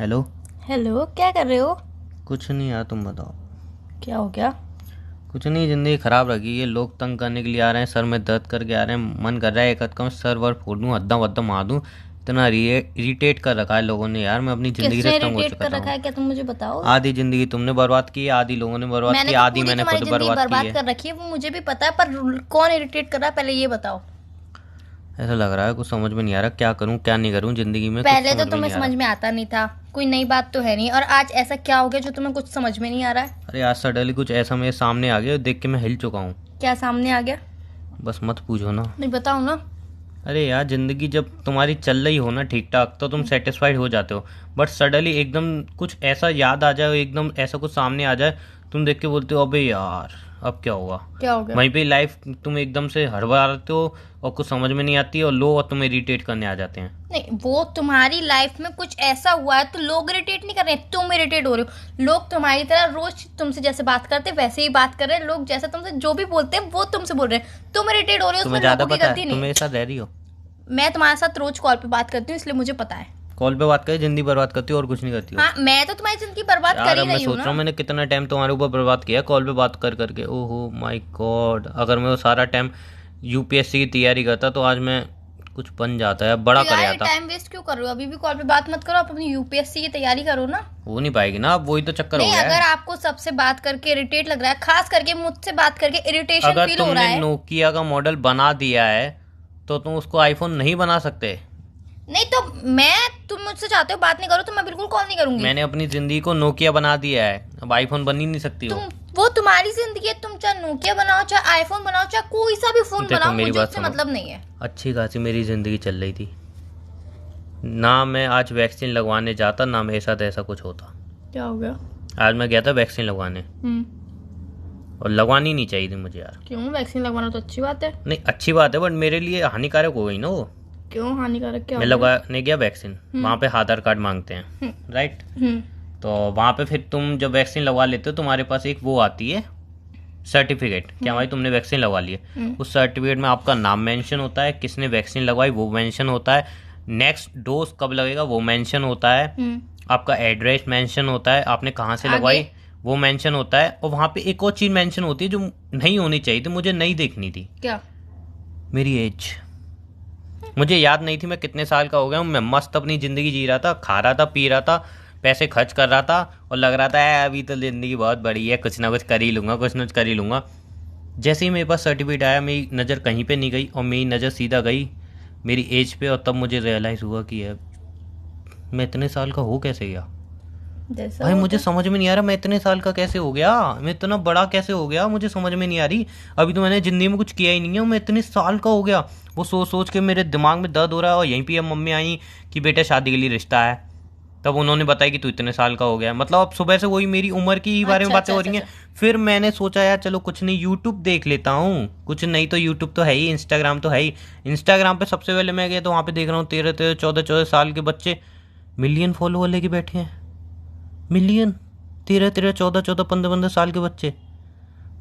Hello. Hello, क्या कर रहे हो? कुछ नहीं यार, तुम बताओ। क्या हो गया? कुछ नहीं, ज़िंदगी ख़राब रखी है। लोग तंग करने के लिए आ रहे हैं, सर में दर्द करके आ रहे हैं। मन कर रहा है एक हद का मैं सर वर फोड़ दूँ, अद्दम वद्दम मार दूँ। इतना इरिटेट कर रखा है लोगों ने यार, मैं अपनी ज़िंदगी से किसने तंग हो इरिटेट कर चुका रखा हूँ। है? क्या तुम मुझे बताओ। आधी ज़िंदगी तुमने बर्बाद की है, आधी लोगों ने बर्बाद की मैंने है, तो आधी पूरी मैंने तुम्हारी खुद जिंदगी बर्बाद की बर्बाद है। कर रखी है, वो मुझे भी पता है, पर कौन इरिटेट कर रहा है पहले ये बताओ। ऐसा लग रहा है कुछ समझ में नहीं आ रहा, क्या करूँ क्या नहीं करूँ, ज़िंदगी में कुछ पहले तो समझ में तुम्हें नहीं आ समझ रहा। में आता नहीं था, कोई नई बात तो है नहीं, और आज ऐसा क्या हो गया जो तुम्हें कुछ समझ में नहीं आ रहा है? अरे आज सडनली कुछ ऐसा मेरे सामने आ गया, देख के मैं हिल चुका हूँ। क्या सामने आ गया? बस मत पूछो ना। नहीं, बताओ ना। अरे यार, जिंदगी जब तुम्हारी चल रही हो ना ठीक ठाक, तो तुम सेटिस्फाइड हो जाते हो। बट सडनली एकदम कुछ ऐसा याद आ जाए, एकदम ऐसा कुछ सामने आ जाए, तुम देख के बोलते हो अबे यार अब क्या होगा। क्या हो गया? वहीं पे लाइफ तुम एकदम से हड़बड़ाते हो और कुछ समझ में नहीं आती, और लो और तुम्हें इरिटेट करने आ जाते हैं। नहीं, वो तुम्हारी लाइफ में कुछ ऐसा हुआ है तो लोग इरिटेट नहीं कर रहे हैं, तुम इरिटेट हो रहे हो। लोग तुम्हारी तरह रोज तुमसे जैसे बात करते हैं वैसे ही बात कर रहे हैं, लोग जैसे तुमसे जो भी बोलते हैं वो तुमसे बोल रहे हैं, तुम इरिटेट हो रहे हो, तुम्हें उसमें ज़्यादा लोगों की पता गलती है, तुम नहीं मेरे है। साथ रह रही हो। मैं तुम्हारे साथ रोज कॉल पे बात करती हूँ, इसलिए मुझे पता है। कॉल पे बात करी जिंदगी बर्बाद करती हो और कुछ नहीं करती हो। हाँ, मैं तो तुम्हारी जिंदगी बर्बाद कर यार ही अब मैं रही हूँ सोच ना। रहा हूँ मैंने कितना टाइम तुम्हारे ऊपर बर्बाद किया कॉल पे बात कर करके। ओहो माय गॉड, अगर मैं वो सारा टाइम यूपीएससी की तैयारी करता तो आज मैं कुछ बन जाता है, तो बड़ा कर यार, ये जाता। टाइम वेस्ट क्यों कर रहे हो? अभी भी कॉल पे बात मत करो, आप अपनी यूपीएससी की तैयारी करो ना। हो नहीं पाएगी ना, अब वही तो चक्कर हो नहीं, गया अगर है। आपको सबसे बात करके इरिटेट लग रहा है, खास करके मुझसे बात करके इरिटेशन अगर फील हो रहा तुमने है। नोकिया का मॉडल बना दिया है तो तुम उसको आईफोन नहीं बना सकते। नहीं तो मैं, तुम मुझसे चाहते हो बात नहीं करो तो मैं बिल्कुल कॉल नहीं करूंगी। मैंने अपनी जिंदगी को नोकिया बना दिया है, अब आईफोन बन ही नहीं सकती तुम, हो। वो तुम्हारी जिंदगी है, तुम चाहे नोकिया बनाओ, चाहे आईफोन बनाओ, चाहे कोई सा भी फोन देखो बनाओ, मेरी मुझे बात उससे सुनो, मतलब नहीं है। अच्छी खासी मेरी ज़िंदगी चल रही थी ना। मैं आज वैक्सीन लगवाने जाता ना, मेरे साथ ऐसा कुछ होता। क्या हो गया? आज मैं गया था वैक्सीन लगवाने, और लगवानी नहीं चाहिए थी मुझे यार। क्यों? वैक्सीन लगवाना तो अच्छी बात है। नहीं अच्छी बात है, बट मेरे लिए हानिकारक हो गई ना वो। क्यों हानिकारक? क्या मैं हो गया? लगवाने गया वैक्सीन, वहाँ पे आधार कार्ड मांगते हैं, राइट। तो वहाँ पे फिर तुम जब वैक्सीन लगवा लेते हो तुम्हारे पास एक वो आती है सर्टिफिकेट, क्या भाई तुमने वैक्सीन लगवा ली है। उस सर्टिफिकेट में आपका नाम मेंशन होता है, किसने वैक्सीन लगवाई वो मेंशन होता है, नेक्स्ट डोज कब लगेगा वो मेंशन होता है, आपका एड्रेस मेंशन होता है, आपने कहाँ से लगवाई आगे? वो मेंशन होता है। और वहाँ पे एक और चीज़ मेंशन होती है जो नहीं होनी चाहिए थी, मुझे नहीं देखनी थी। क्या? मेरी एज मुझे याद नहीं थी, मैं कितने साल का हो गया हूँ। मैं मस्त अपनी ज़िंदगी जी रहा था, खा रहा था, पी रहा था, पैसे खर्च कर रहा था, और लग रहा था अभी तो ज़िंदगी बहुत बड़ी है, कुछ ना कुछ कर ही लूँगा, कुछ ना कुछ कर ही लूँगा। जैसे ही मेरे पास सर्टिफिकेट आया, मेरी नज़र कहीं पे नहीं गई और मेरी नज़र सीधा गई मेरी एज पे, और तब मुझे रियलाइज़ हुआ कि यार मैं इतने साल का हो कैसे गया। जैसा भाई मुझे होता। समझ में नहीं आ रहा मैं इतने साल का कैसे हो गया, मैं इतना बड़ा कैसे हो गया, मुझे समझ में नहीं आ रही। अभी तो मैंने ज़िंदगी में कुछ किया ही नहीं है, मैं इतने साल का हो गया। वो सोच सोच के मेरे दिमाग में दर्द हो रहा है। और यहीं पे अब मम्मी आई कि बेटा शादी के लिए रिश्ता है, तब उन्होंने बताया कि तू इतने साल का हो गया। मतलब अब सुबह से वही मेरी उम्र की ही बारे में अच्छा बातें अच्छा हो अच्छा रही हैं। अच्छा। फिर मैंने सोचा यार चलो कुछ नहीं, यूट्यूब देख लेता हूँ। कुछ नहीं तो यूट्यूब तो है ही, इंस्टाग्राम तो है ही। इंस्टाग्राम पे सबसे पहले मैं गया तो वहाँ पे देख रहा हूँ 13 13 14 14 साल के बच्चे मिलियन फॉलोअर लेके बैठे हैं। मिलियन, 13 13 14 14 15 15 साल के बच्चे।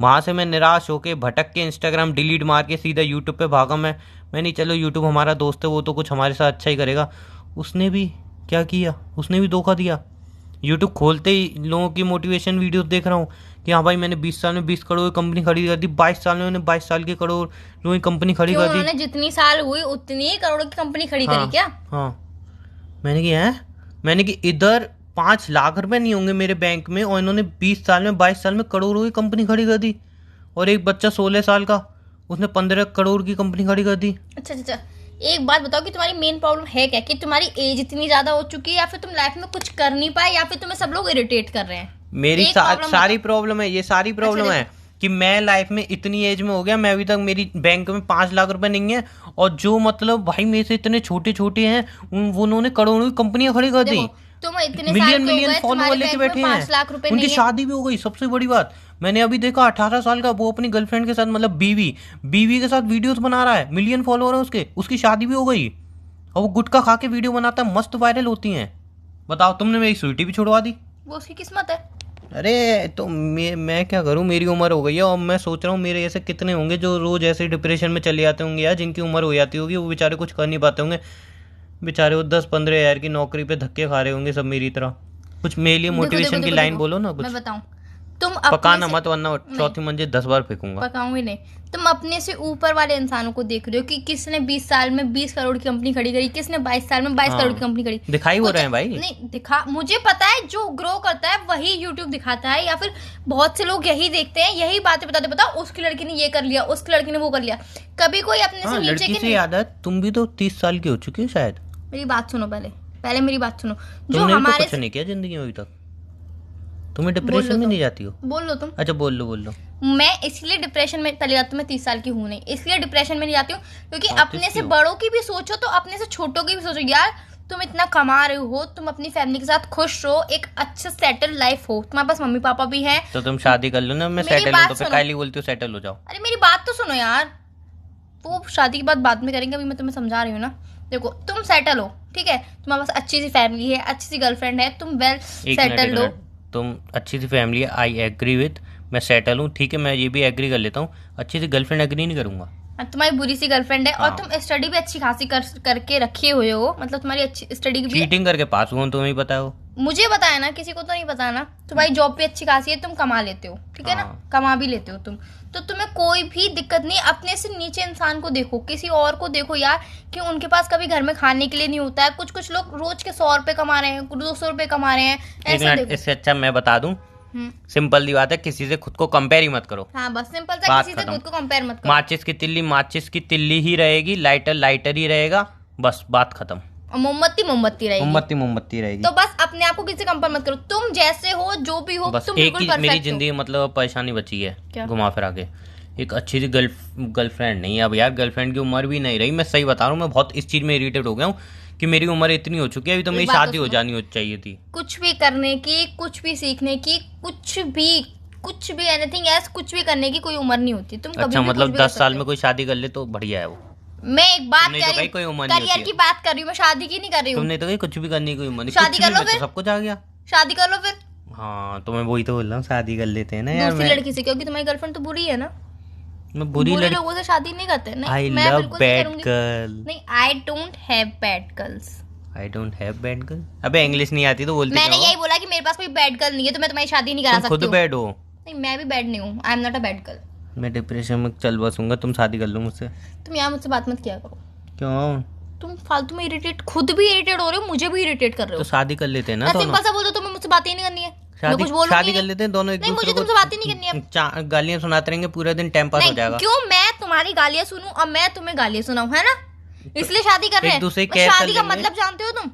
वहाँ से मैं निराश होके भटक के इंस्टाग्राम डिलीट मार के सीधा यूट्यूब पे भागा। मैं नहीं, चलो यूट्यूब हमारा दोस्त है, वो तो कुछ हमारे साथ अच्छा ही करेगा। उसने भी क्या किया, उसने भी धोखा दिया। यूट्यूब खोलते ही लोगों की मोटिवेशन वीडियोस देख रहा हूँ कि हाँ भाई मैंने 20 साल में 20 करोड़ की कंपनी खड़ी कर दी, 22 साल में मैंने 22 साल की करोड़ की कंपनी खड़ी क्यों? कर दी। उन्होंने जितनी साल हुई उतनी ही करोड़ों की कंपनी खड़ी हाँ करी क्या? हाँ। मैंने कि है, मैंने कि इधर 5 लाख रुपए नहीं होंगे मेरे बैंक में, और इन्होंने 20 साल में 22 साल में करोड़ों की कंपनी खड़ी कर दी। और एक बच्चा 16 साल का, उसने 15 करोड़ की कंपनी खड़ी कर दी। अच्छा अच्छा अच्छा। एक बात बताओ कि तुम्हारी मेन प्रॉब्लम है क्या, कि तुम्हारी एज इतनी ज्यादा हो चुकी है, या फिर तुम लाइफ में कुछ कर नहीं पाए, या फिर तुम्हें सब लोग इरिटेट कर रहे हैं? मेरी एक प्रॉब्लम सारी बताओ। प्रॉब्लम है, ये सारी अच्छा प्रॉब्लम है देखो, कि मैं लाइफ में इतनी एज में हो गया, मैं अभी तक मेरी बैंक में 5 लाख रुपए नहीं है। और जो मतलब भाई मेरे से इतने छोटे छोटे हैं वो उन्होंने करोड़ों की कंपनियां खड़ी कर दी। देखो, तुम इतने साल मिलियन के हो मिलियन गए, फॉलोअर तुम्हारे लेके बैंक में बैठे हैं। 5 लाख रुपए उनकी नहीं है। शादी भी हो गई, सबसे बड़ी बात। मैंने अभी देखा 18 साल का वो अपनी गर्लफ्रेंड के साथ, मतलब बीवी बीवी के साथ वीडियोस बना रहा है, मिलियन फॉलोअर है उसके, उसकी शादी भी हो गई। और वो गुटखा खा के वीडियो बनाता है, मस्त वायरल होती हैं। बताओ, तुमने मेरी स्वीटी भी छुड़वा दी। वो उसकी किस्मत है। अरे तो मैं क्या करूं, मेरी उम्र हो गई है, और मैं सोच रहा हूँ मेरे ऐसे कितने होंगे जो रोज ऐसे डिप्रेशन में चले जाते होंगे यार, जिनकी उम्र हो जाती होगी, वो बेचारे कुछ कर नहीं पाते होंगे। बेचारे वो 10-15 हज़ार की नौकरी पे धक्के खा रहे होंगे सब मेरी तरह। कुछ मेरे लिए देखो देखो मोटिवेशन की देखो लाइन देखो, बोलो ना मैं कुछ। बताऊं, तुम अपने पकाना से मत वरना चौथी मंजिल 10 बार फेंकूंगा। पकाऊंगी नहीं। तुम अपने से ऊपर वाले इंसानों को देख रहे हो कि किसने 20 साल में 20 करोड़ की कंपनी खड़ी करी, किसने 22 साल में 22 करोड़ की हाँ कंपनी खड़ी। दिखाई हो कुछ रहे हैं भाई। नहीं दिखा, मुझे पता है जो ग्रो करता है वही यूट्यूब दिखाता है, या फिर बहुत से लोग यही देखते हैं, यही बातें बताते, बताओ उसकी लड़की ने ये कर लिया, उसकी लड़की ने वो कर लिया। कभी कोई अपने से हाँ नीचे लड़की की से नहीं। याद है, तुम भी तो 30 साल की हो चुकी हो शायद। मेरी बात सुनो, पहले पहले मेरी बात सुनो। जो तुमने भी तो हमारे कुछ नहीं किया जिंदगी में अभी तक। तुम्हें बोल लो डिप्रेशन में तुम, नहीं जाती हो? बोल लो तुम। अच्छा बोल लो। मैं इसलिए डिप्रेशन में चली जाती हूँ, मैं 30 साल की हूँ नहीं, इसलिए डिप्रेशन में नहीं जाती हूँ क्योंकि हाँ, अपने से क्यों? बड़ों की भी सोचो तो अपने से छोटों की भी सोचो। यार तुम इतना कमा रहे हो, तुम अपनी फैमिली के साथ खुश रहो, एक अच्छा सेटल लाइफ हो, तुम्हारे पास मम्मी पापा भी हैं। तो तुम शादी कर लो ना, मैं मेरी सेटल हूँ बात तो फिर सुनो। कायली बोलती हूँ सेटल हो जाओ। अरे मेरी बात तो सुनो यार, वो शादी की बात बाद में करेंगे, अभी मैं तुम्हें समझा रही हूँ ना। देखो तुम सेटल हो, ठीक है, तुम्हारे पास अच्छी सी फैमिली है, अच्छी सी गर्लफ्रेंड है, तुम वेल एक मिनट सेटल्ड हो। तुम अच्छी सी फैमिली है, आई एग्री विथ। मैं सेटल हूँ, ठीक है, मैं ये भी एग्री कर लेता हूँ। अच्छी सी गर्लफ्रेंड एग्री नहीं करूंगा। तुम्हारी बुरी सी गर्लफ्रेंड है और हाँ। तुम स्टडी भी अच्छी खासी करके रखे हुए हो, मतलब तुम्हारी अच्छी स्टडी भी। चीटिंग करके पास हुआ हूँ, तुम्हें ही पता है वो। मुझे पता है ना, किसी को तो नहीं पता ना। तुम्हारी जॉब भी अच्छी खासी है, तुम कमा लेते हो, ठीक है ना, हाँ। कमा भी लेते हो तुम, तो तुम्हें कोई भी दिक्कत नहीं। अपने से नीचे इंसान को देखो, किसी और को देखो यार, कि उनके पास कभी घर में खाने के लिए नहीं होता है। कुछ कुछ लोग रोज के 100 रुपए कमा रहे हैं, 200 रुपए कमा रहे हैं, एक ऐसा मिनट, देखो। इससे अच्छा मैं बता दूं, सिंपल सी बात है, किसी से खुद को कंपेयर ही मत करो। हाँ बस सिंपल सा, बात किसी से खत्म। खुद को कंपेयर मत करो। माचिस की तिल्ली ही रहेगी, लाइटर लाइटर ही रहेगा, बस बात खत्म। और मोमबत्ती मोमबत्ती रहेगी। मोमबत्ती रहेगी। तो बस अपने आप को किसी से कंपेयर मत करो, तुम जैसे हो, जो भी हो, बस तुम एक बिल्कुल ही मेरी परफेक्ट हो। जिंदगी मतलब परेशानी बची है, क्या? घुमा फिरा के। एक अच्छी सी गर्लफ्रेंड नहीं है अब यार, गर्लफ्रेंड की उम्र भी नहीं रही। मैं सही बता रहा हूँ, मैं बहुत इस चीज में इरिटेट हो गया हूँ कि मेरी उम्र इतनी हो चुकी है, अभी तो मेरी बात तो शादी हो सुनो। जानी चाहिए थी। कुछ भी करने की, कुछ भी सीखने की, कुछ भी एनीथिंग एल्स, कुछ भी करने की कोई उम्र नहीं होती। तुम कभी अच्छा भी मतलब कुछ भी कर 10 साल सकते में कोई शादी कर ले तो बढ़िया है वो। हो। मैं एक बात तुमने तो कर कही रही कोई हूँ, उम्र नहीं करियर होती की है। बात कर रही हूँ मैं, शादी की नहीं कर रही हूँ। तुमने तो कही कुछ भी करने की उम्र नहीं, शादी कुछ कर भी लो में तो फिर। सब कुछ आ गया। शादी कर लो फिर हाँ तो मैं वही तो बोल रहा हूँ, शादी कर लेते हैं ना यार। दूसरी मैं लड़की से, क्योंकि तुम्हारी गर्लफ्रेंड तो बुरी है ना। मैं बुरे बुरी लड़की। लोगों से शादी नहीं करते। नहीं आई मैं लव बिल्कुल नहीं बैड करूंगी। गर्ल। नहीं, I don't have bad girls. I don't have bad girl. अबे इंग्लिश नहीं आती तो बोलती मैंने क्यों हो? यही बोला कि मेरे पास कोई बैड गर्ल नहीं है, तो मैं तुम्हारी शादी नहीं करा तुम खुद सकती हूँ। बैड हो। नहीं मैं भी बैड नहीं हूँ, I am not a bad girl. मैं डिप्रेशन में चल बसूंगा, तुम शादी कर लो मुझसे। तुम यहाँ मुझसे बात मत किया करो। क्यों? तुम फालतू में इरिटेट, खुद भी इरिटेट हो रहे हो, मुझे भी इरिटेट कर रहे तो हो। शादी कर लेते हैं ना मैं दोनों। सिंपल सा बोल दो, तुम्हें मुझसे बात ही नहीं करनी है। मैं शादी कुछ बोलूंगी शादी कर नहीं। लेते हैं दोनों, एक नहीं, दूसरे मुझे को तुमसे बात ही नहीं करनी है। गालियां सुनाते रहेंगे पूरे दिन, टाइम पास हो नहीं, जाएगा। क्यों मैं तुम्हारी गालियां सुनूं और मैं तुम्हें गालियां सुनाऊं, है ना? इसलिए शादी कर रहे एक हैं। दूसरे की मैं care कर शादी का लेंगे। मतलब जानते हो तुम?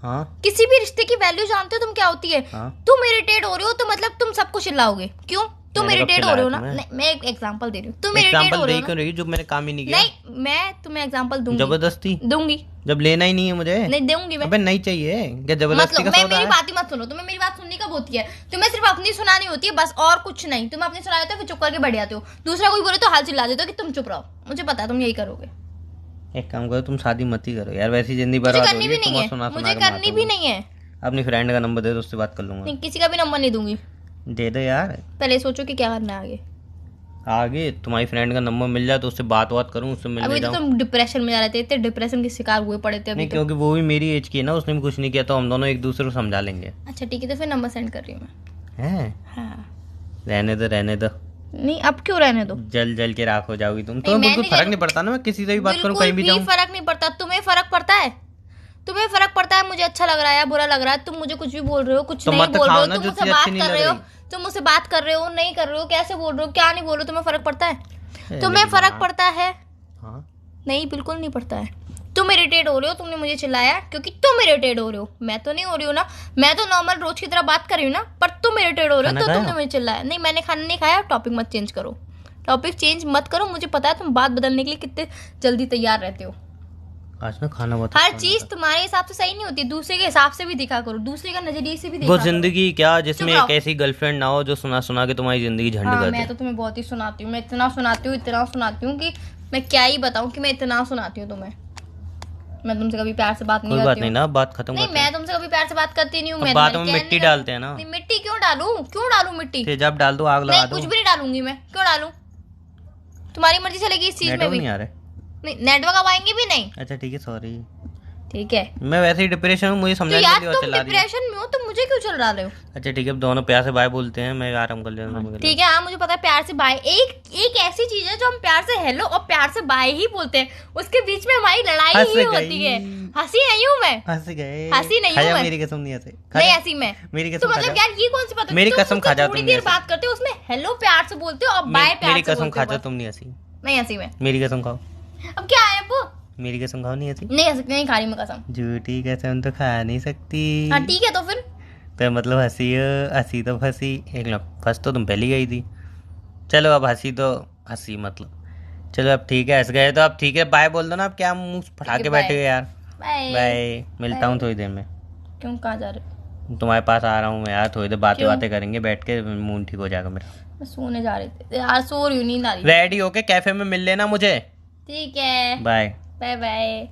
हाँ किसी भी रिश्ते की वैल्यू जानते हो तुम क्या होती है? हाँ। तुम इरिटेट हो रहे हो तो मतलब तुम सबको चिल्लाओगे, क्यों? तुम मैंने कब इरिटेट हो रहे हो ना। चिल्लाया तुम्हें? नहीं, मैं एक एग्जांपल दे रही हूँ, तुम इरिटेट एग्जाम्पल हो रहे दे हो क्यों ना। रही, जो मैंने काम ही नहीं किया। नहीं, मैं तुम्हें एग्जांपल दूंगी। जबरदस्ती दूंगी। जब लेना ही नहीं है मुझे। नहीं दूंगी मैं। अबे नहीं चाहिए क्या, जबरदस्ती का मतलब मैं, सौदा मेरी है? बात ही मत सुनो। तुम्हें मेरी बात सुननी कब होती है? तुम्हें सिर्फ अपनी सुनानी होती है बस, और कुछ नहीं। तुम अपनी सुना देते हो फिर चुप करके बैठ जाते हो, दूसरा कोई बोले तो हाल चिल्ला देते हो कि तुम चुप रहो। मुझे पता है तुम यही करोगे। एक काम करो, तुम शादी मत ही करो यार, वैसी जिंदगी मुझे बर्बाद करनी होगी। भी नहीं तुम है, सुना मुझे करनी भी नहीं है। अपनी फ्रेंड का नंबर दे दो, उससे बात कर लूंगा। नहीं, किसी का भी नंबर नहीं दूंगी। दे दो यार। पहले सोचो कि क्या करना है आगे। आगे तुम्हारी फ्रेंड का नंबर मिल जाए तो उससे बात करूं, उससे मिलने अभी तो जाऊं। तुम डिप्रेशन में जा रहे थे, इतने डिप्रेशन के शिकार हुए पड़े थे अभी नहीं तो। क्योंकि वो भी मेरी एज की है ना, उसने भी कुछ नहीं किया, तो हम दोनों एक दूसरे को समझा लेंगे। अच्छा ठीक है, तो फिर नंबर सेंड कर रही हूँ मैं। हैं? हाँ। रहने दो। नहीं, अब क्यों रहने दो? जल के राख हो जाओगी तुम। नहीं, तो मैं बिल्कुल नहीं फर्क जल- नहीं पड़ता ना, मैं किसी से भी बात करूं, बिल्कुल कहीं भी भी जाऊं। फर्क नहीं पड़ता। तुम्हें फर्क पड़ता है? तुम्हें फर्क पड़ता है मुझे अच्छा लग रहा है या बुरा लग रहा है? तुम मुझे कुछ भी बोल रहे हो, कुछ तो नहीं मत बोल रहे खाओ हो, ना तुम जो मुझसे चीज़ बात अच्छी नहीं कर लग रहे हो, रही। तुम मुझसे बात कर रहे हो, नहीं कर रहे हो, कैसे बोल रहे हो, क्या नहीं बोल रहे हो, तुम्हें फर्क पड़ता है? अरे तुम्हें फर्क यार। पड़ता है? हाँ नहीं, बिल्कुल नहीं पड़ता है। तुम इरिटेट हो रहे हो, तुमने मुझे चिल्लाया क्योंकि तुम इरिटेट हो रहे हो, मैं तो नहीं हो रही हूँ ना। मैं तो नॉर्मल रोज की तरह बात कर रही हूँ ना, पर तुम इरिटेट हो रहे हो खाना तो खाया? तुमने मुझे चिल्लाया। नहीं, मैंने खाना नहीं खाया। टॉपिक मत चेंज करो, टॉपिक चेंज मत करो। मुझे पता है तुम बात बदलने के लिए कितने जल्दी तैयार रहते हो। आज ना खाना बहुत हर अच्छा चीज तुम्हारे हिसाब से सही नहीं होती, दूसरे के हिसाब से भी देखा करो, दूसरे का नजरिए से भी बना। वो देखा करो। जिंदगी क्या जिसमें चुप एक रहो। ऐसी गर्लफ्रेंड ना हो जो सुना सुना के तुम्हारी जिंदगी झंड हाँ, कर मैं दे। तो तुम्हें बहुत ही सुनाती हूँ। मैं इतना सुनाती हूँ, इतना सुनाती हूँ कि मैं क्या ही बताऊँ कि मैं इतना सुनाती हूँ तुम्हें। मैं तुमसे कभी प्यार से बात नहीं कोई बात करती नहीं हूँ। ना, अब बात खत्म नहीं, करते हैं। मैं तुमसे कभी प्यार से बात करती नहीं हूँ। अब मैं बात तुम्हारी में care मिट्टी नहीं डालते हैं ना। करती। नहीं, मिट्टी क्यों डालूं? क्यों डालूं मिट्टी? तेजाब डाल दो, आग लगा नहीं, दो। कुछ भी नहीं डालूंगी मैं। क्यों डालूं? तुम्हारी मर्जी चलेगी इस चीज में नेटवर्क भी। नहीं आ रहा है। नहीं, नेटवर्क अब आएंगे भी नहीं। अच्छा ठीक है, सॉरी। ठीक है। मैं वैसे ही डिप्रेशन हूँ, मुझे तो समझाने यार के लिए तुम चला रही हूँ। डिप्रेशन में हो तो मुझे क्यों चल रहा हो? अच्छा ठीक है, अब दोनों प्यार से बाय बोलते हैं, मैं आराम कर लेता हूँ। ठीक है, हाँ मुझे पता है प्यार से बाय एक एक ऐसी चीज है जो हम प्यार से हेलो और प्यार से बाय ही बोलते हैं, उसके बीच में हमारी लड़ाई हंस ही गई। होती है। हंसी नहीं हूँ मैं, हंस गए। हंसी नहीं खाया हूँ मैं। मेरी कसम नहीं हंसे। नहीं हंसी मैं। मेरी तो कसम खा मतलब जा। यार ये कौन सी बात है? मेरी तुम कसम खा मुझसे जा, थोड़ी तुम देर नहीं बात करते हो, उसमें हेलो प्यार से बोलते हो और बाय प्यार मेरी से कसम बोलते खा हो जा, बस। तुम नहीं हंसी। नहीं हंसी मैं। मेरी कसम खाओ। अब क्या है वो? मेरी कसम खाओ, नहीं हंसी। नहीं हंसी, नहीं खा रही मैं कसम। झूठी कसम तो खा नहीं सकती। हाँ ठीक है तो फिर। तो मतलब हंसी हो, हंसी तो फंसी। एक मिनट, फंस तो तुम पहली गई थी। चलो अब हंसी तो हंसी मतलब। चलो अब ठीक है, हंस गए तो अब ठीक है, बाय बोल दो ना। अब क्या मुंह फटा ठीक है के बाय। बैठे हो यार। बाय। बाय, मिलता हूँ थोड़ी देर में। क्यों, कहाँ जा रहे हो? तुम्हारे पास आ रहा हूँ मैं यार, थोड़ी देर बातें क्यों? बातें करेंगे बैठ के, मूड ठीक हो जाएगा मेरा। मैं सोने जा रही थी यार, सो रही हूँ, नींद आ रही थी। रेडी होके कैफे में मिल लेना मुझे। ठीक है, बाय। Bye bye.